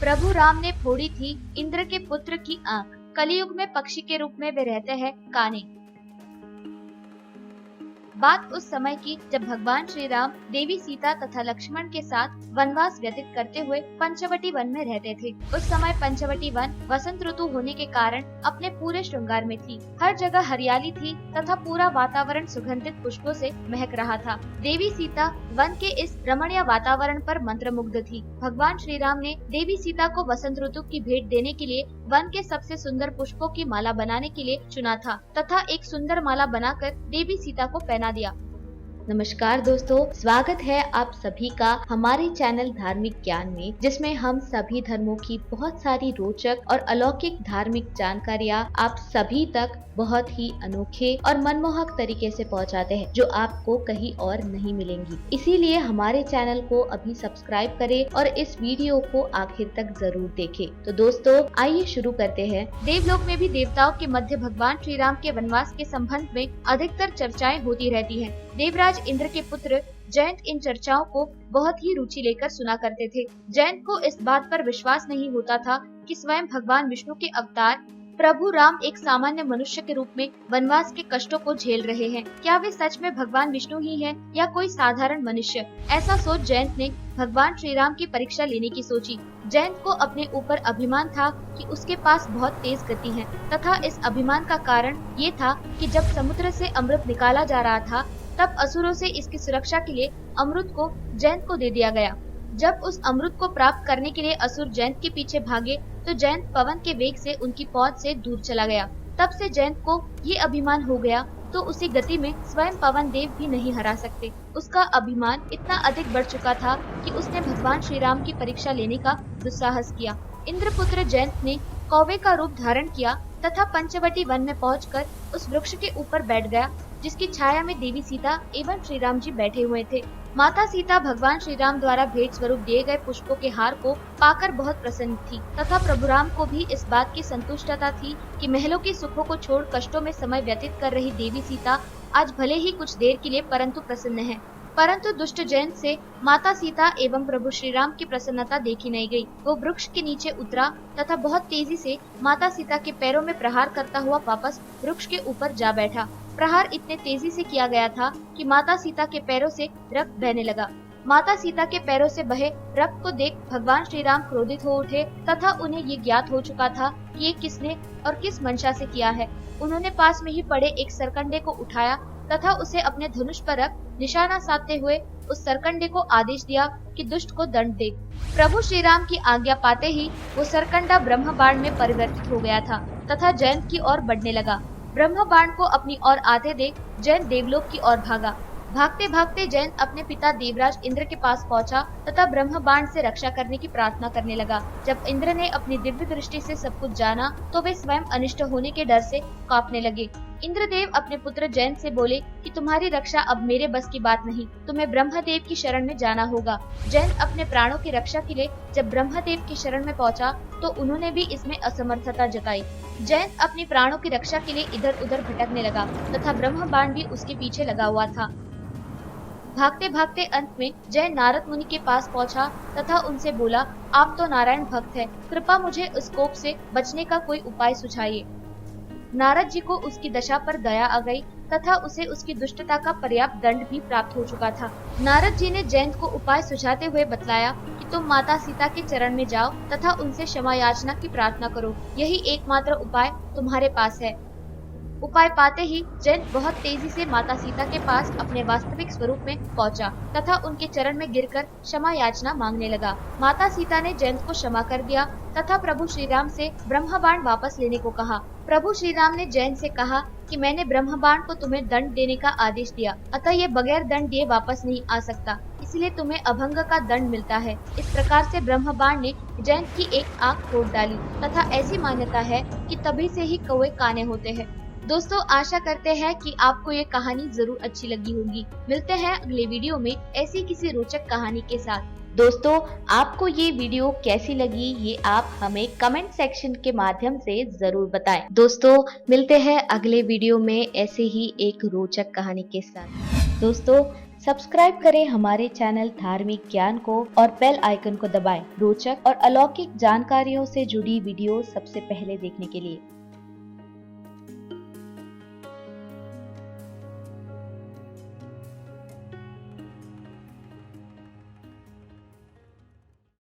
प्रभु राम ने फोड़ी थी इंद्र के पुत्र की आंख। कलयुग में पक्षी के रूप में वे रहते हैं काने। बात उस समय की जब भगवान श्री राम देवी सीता तथा लक्ष्मण के साथ वनवास व्यतीत करते हुए पंचवटी वन में रहते थे। उस समय पंचवटी वन वसंत ऋतु होने के कारण अपने पूरे श्रृंगार में थी। हर जगह हरियाली थी तथा पूरा वातावरण सुगंधित पुष्पों से महक रहा था। देवी सीता वन के इस रमणीय वातावरण पर मंत्रमुग्ध थी। भगवान श्री राम ने देवी सीता को वसंत ऋतु की भेंट देने के लिए वन के सबसे सुंदर पुष्पों की माला बनाने के लिए चुना था तथा एक सुंदर माला बनाकर देवी सीता को पहना दिया। नमस्कार दोस्तों, स्वागत है आप सभी का हमारे चैनल धार्मिक ज्ञान में, जिसमें हम सभी धर्मों की बहुत सारी रोचक और अलौकिक धार्मिक जानकारियाँ आप सभी तक बहुत ही अनोखे और मनमोहक तरीके से पहुंचाते हैं, जो आपको कहीं और नहीं मिलेंगी। इसीलिए हमारे चैनल को अभी सब्सक्राइब करें और इस वीडियो को आखिर तक जरूर देखें। तो दोस्तों आइए शुरू करते हैं। देवलोक में भी देवताओं के मध्य भगवान श्री राम के वनवास के संबंध में अधिकतर चर्चाएं होती रहती हैं। देवराज इंद्र के पुत्र जयंत इन चर्चाओं को बहुत ही रुचि लेकर सुना करते थे। जयंत को इस बात पर विश्वास नहीं होता था कि स्वयं भगवान विष्णु के अवतार प्रभु राम एक सामान्य मनुष्य के रूप में वनवास के कष्टों को झेल रहे हैं। क्या वे सच में भगवान विष्णु ही हैं या कोई साधारण मनुष्य? ऐसा सोच जयंत ने भगवान श्री राम की परीक्षा लेने की सोची। जयंत को अपने ऊपर अभिमान था कि उसके पास बहुत तेज गति है तथा इस अभिमान का कारण ये था कि जब समुद्र से अमृत निकाला जा रहा था तब असुरों से इसकी सुरक्षा के लिए अमृत को जयंत को दे दिया गया। जब उस अमृत को प्राप्त करने के लिए असुर जयंत के पीछे भागे तो जयंत पवन के वेग से उनकी पहुंच से दूर चला गया। तब से जयंत को ये अभिमान हो गया तो उसी गति में स्वयं पवन देव भी नहीं हरा सकते। उसका अभिमान इतना अधिक बढ़ चुका था कि उसने भगवान श्री राम की परीक्षा लेने का दुस्साहस किया। इंद्रपुत्र जयंत ने कौवे का रूप धारण किया तथा पंचवटी वन में पहुंचकर उस वृक्ष के ऊपर बैठ गया जिसकी छाया में देवी सीता एवं श्री राम जी बैठे हुए थे। माता सीता भगवान श्री राम द्वारा भेंट स्वरूप दिए गए पुष्पों के हार को पाकर बहुत प्रसन्न थी तथा प्रभु राम को भी इस बात की संतुष्टता थी कि महलों के सुखों को छोड़ कष्टों में समय व्यतीत कर रही देवी सीता आज भले ही कुछ देर के लिए परंतु प्रसन्न है। परंतु दुष्ट जयंत से माता सीता एवं प्रभु श्री राम की प्रसन्नता देखी नहीं गई। वो वृक्ष के नीचे उतरा तथा बहुत तेजी से माता सीता के पैरों में प्रहार करता हुआ वापस वृक्ष के ऊपर जा बैठा। प्रहार इतने तेजी से किया गया था कि माता सीता के पैरों से रक्त बहने लगा। माता सीता के पैरों से बहे रक्त को देख भगवान श्री राम क्रोधित हो उठे तथा उन्हें ये ज्ञात हो चुका था कि ये किसने और किस मंशा से किया है। उन्होंने पास में ही पड़े एक सरकंडे को उठाया तथा उसे अपने धनुष पर रख निशाना साधते हुए उस सरकंडे को आदेश दिया कि दुष्ट को दंड दे। प्रभु श्री राम की आज्ञा पाते ही वो सरकंडा ब्रह्म बाण में परिवर्तित हो गया था तथा जयंत की ओर बढ़ने लगा। ब्रह्म बाण को अपनी ओर आते देख जयंत देवलोक की ओर भागा। भागते भागते जयंत अपने पिता देवराज इंद्र के पास पहुंचा तथा ब्रह्म बाण से रक्षा करने की प्रार्थना करने लगा। जब इंद्र ने अपनी दिव्य दृष्टि से सब कुछ जाना तो वे स्वयं अनिष्ट होने के डर से कांपने लगे। इंद्रदेव अपने पुत्र जयंत से बोले कि तुम्हारी रक्षा अब मेरे बस की बात नहीं, तुम्हें ब्रह्मदेव की शरण में जाना होगा। जयंत अपने प्राणों की रक्षा के लिए जब ब्रह्मदेव की शरण में पहुंचा तो उन्होंने भी इसमें असमर्थता जताई। जयंत अपने प्राणों की रक्षा के लिए इधर उधर भटकने लगा तथा ब्रह्म बाण भी उसके पीछे लगा हुआ था। भागते भागते अंत में जयंत नारद मुनि के पास पहुंचा तथा उनसे बोला, आप तो नारायण भक्त हैं, कृपा मुझे इस कोप से बचने का कोई उपाय सुझाइए। नारद जी को उसकी दशा पर दया आ गई तथा उसे उसकी दुष्टता का पर्याप्त दंड भी प्राप्त हो चुका था। नारद जी ने जयंत को उपाय सुझाते हुए बतलाया कि तुम माता सीता के चरण में जाओ तथा उनसे क्षमा याचना की प्रार्थना करो, यही एकमात्र उपाय तुम्हारे पास है। उपाय पाते ही जयंत बहुत तेजी से माता सीता के पास अपने वास्तविक स्वरूप में पहुंचा तथा उनके चरण में गिरकर क्षमा याचना मांगने लगा। माता सीता ने जयंत को क्षमा कर दिया तथा प्रभु श्री राम से ब्रह्म बाण वापस लेने को कहा। प्रभु श्री राम ने जयंत से कहा कि मैंने ब्रह्म बाण को तुम्हें दंड देने का आदेश दिया, अतः ये बगैर दंड दिए वापस नहीं आ सकता, इसलिए तुम्हें अभंग का दंड मिलता है। इस प्रकार से ब्रह्म बाण ने जयंत की एक आंख फोड़ डाली तथा ऐसी मान्यता है कि तभी से ही कौवे काने होते हैं। दोस्तों आशा करते हैं कि आपको ये कहानी जरूर अच्छी लगी होगी। मिलते हैं अगले वीडियो में ऐसी किसी रोचक कहानी के साथ। दोस्तों आपको ये वीडियो कैसी लगी ये आप हमें कमेंट सेक्शन के माध्यम से जरूर बताएं। दोस्तों मिलते हैं अगले वीडियो में ऐसे ही एक रोचक कहानी के साथ। दोस्तों सब्सक्राइब करें हमारे चैनल धार्मिक ज्ञान को और बेल आइकन को दबाएं रोचक और अलौकिक जानकारियों से जुड़ी वीडियो सबसे पहले देखने के लिए।